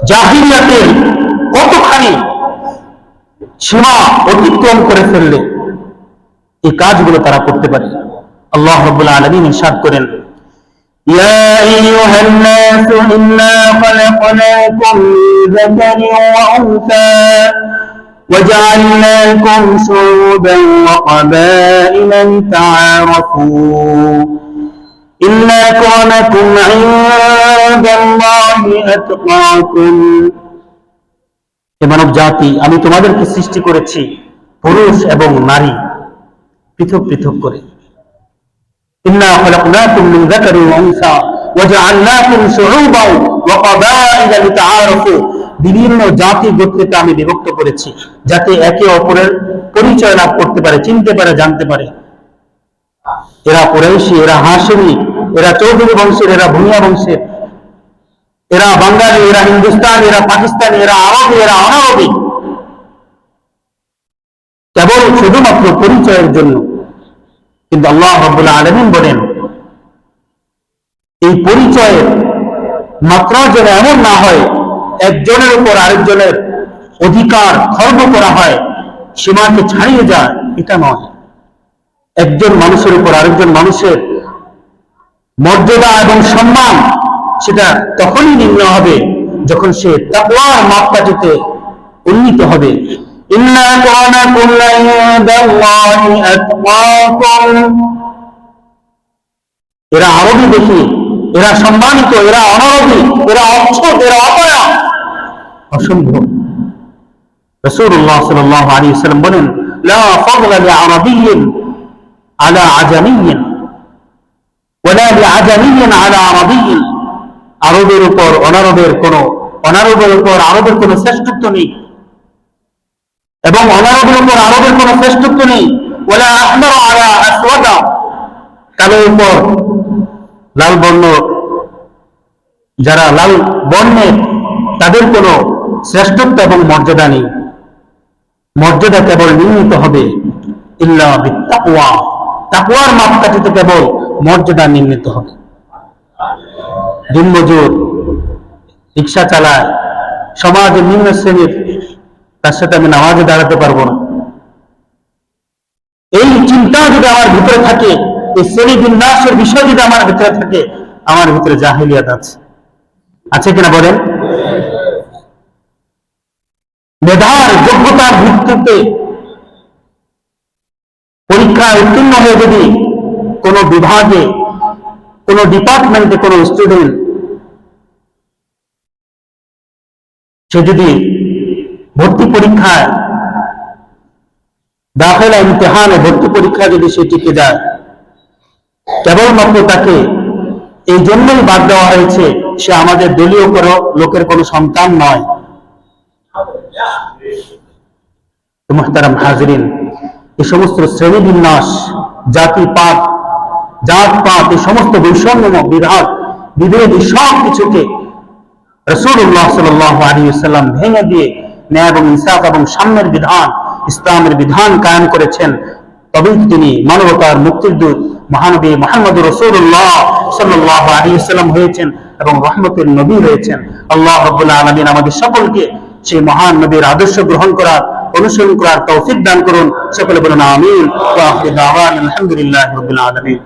জাহিলিয়াতের কতখানি সীমা অতিক্রম করে ফেললে এই কাজগুলো তারা করতে পারে। আল্লাহ রাব্বুল আলামিন ইরশাদ করেন, ইয়া আইয়ুহান নাস ইন্না খালাকনাকুম মিন যাকারিন ওয়া উনসা وجعلناكم شعوبا وقبائل لتعارفوا إن أكرمكم عند الله أتقاكم। মানব জাতি, আমি তোমাদেরকে সৃষ্টি করেছি পুরুষ এবং নারী পৃথক পৃথক করে। ইন্না খালাকনাকুম মিন যাকারিন ওয়া উনসা ওয়াজআলনাকুম শুউবান ওয়া ক্বাবাইলা লিতাআরাফু। বিভিন্ন জাতি গোত্রকে আমি বিভক্ত করেছি যাতে একে অপরের পরিচয় লাভ করতে পারে, চিনতে পারে, জানতে পারে। এরা কুরাইশি, এরা হাশিমি, এরা চৌধুরী বংশের, এরা ভুঁইয়া বংশের, এরা বাঙালি, এরা হিন্দুস্তানি, এরা পাকিস্তানি, এরা আরবি, এরা অনারবি, কেবল শুধুমাত্র পরিচয়ের জন্য। কিন্তু আল্লাহ রাব্বুল আলামিন বলেন, এই পরিচয়ের মাত্রা যেন এমন না হয় একজনের উপর আরেকজনের অধিকার খর্ব করা হয়, সীমাকে ছাড়িয়ে যায়, এটা নয়। একজন মানুষের উপর আরেকজন মানুষের মর্যাদা এবং সম্মান সেটা তখনই নিম্ন হবে যখন সে তাকওয়ার মাপকাঠিতে উন্নীত হবে। ইন্না আকরামাকুম ইনদাল্লাহি আতকাকুম। এরা আরবি দেখি, এরা সম্মানিত, এরা অনারবি, এরা অচ্ছদ, এরা অপয়া, অসম্ভব। রাসূলুল্লাহ সাল্লাল্লাহু আলাইহি ওয়াসাল্লাম বলেন, লা ফাদলা লিআরাবিয়্যিন আলা আজামিয়্যিন ওয়ালা লিআজামিয়্যিন আলা আরাবিয়্যিন। আরবের উপর অনারবের উপর আরবের কোনো শ্রেষ্ঠত্ব নেই, এবং অনারবের উপর আরবের কোনো শ্রেষ্ঠত্ব নেই। ওয়ালা আহমার আলা আসওয়াদা। কালোর উপর লাল বর্ণ, যারা লাল বর্ণের, তাদের কোনো শ্রেষ্ঠত্ব এবং মর্যাদা নেই। মর্যাদা কেবল নির্মিত হবে ইল্লা বিত্তাকওয়া। তাকওয়ার মাপকাঠিতে কেবল মর্যাদা নির্মিত হবে। দিনমজুর, রিক্সা চালায়, সমাজের নিম্ন শ্রেণীর, তার সাথে আমি নামাজে দাঁড়াতে পারবো না, এই চিন্তা যদি আমার ভিতরে থাকে, এই শ্রেণী বিন্যাসের বিষয় যদি আমার ভিতরে থাকে, আমার ভিতরে জাহেলিয়াত আছে কিনা বলেন? মেধার যোগ্যতার ভিত্তিতে পরীক্ষায় উত্তীর্ণ হয়ে যদি কোনো বিভাগে, কোনো ডিপার্টমেন্টে কোনো স্টুডেন্ট সে যদি ভর্তি পরীক্ষায়, দাখিলা ইমতিহানে ভর্তি পরীক্ষায় যদি সে টিকে যায়, কেবলমাত্র তাকে এই জন্যই বাদ দেওয়া হয়েছে সে আমাদের দলীয় কোনো লোকের কোনো সন্তান নয়। মুহতারাম হাজিরিন, এই সমস্ত শ্রেণী বিন্যাস, জাতিপাত, জাতপাত, এই সমস্ত বৈষম্য, বিভাগ, বিভেদ, সব কিছুকে রাসূলুল্লাহ সাল্লাল্লাহু আলাইহি ওয়াসাল্লাম ভেঙে দিয়ে ন্যায় এবং ইনসাফ এবং সাম্যের বিধান, ইসলামের বিধান কায়েম করেছেন। তবেই তিনি মানবতার মুক্তির দূত মহানবী মুহাম্মদুর রাসূলুল্লাহ সাল্লাল্লাহু আলাইহি ওয়াসাল্লাম হয়েছেন এবং রহমতের নবী হয়েছেন। আল্লাহ রাব্বুল আলামিন আমাদের সকলকে সেই মহান নবীর আদর্শ গ্রহণ করার, অনুসরণ করার তৌফিক দান করুন। সকলে বলুন আমিন। ওয়া আখিরু দাওয়ানা আলহামদুলিল্লাহি রাব্বিল আলামিন।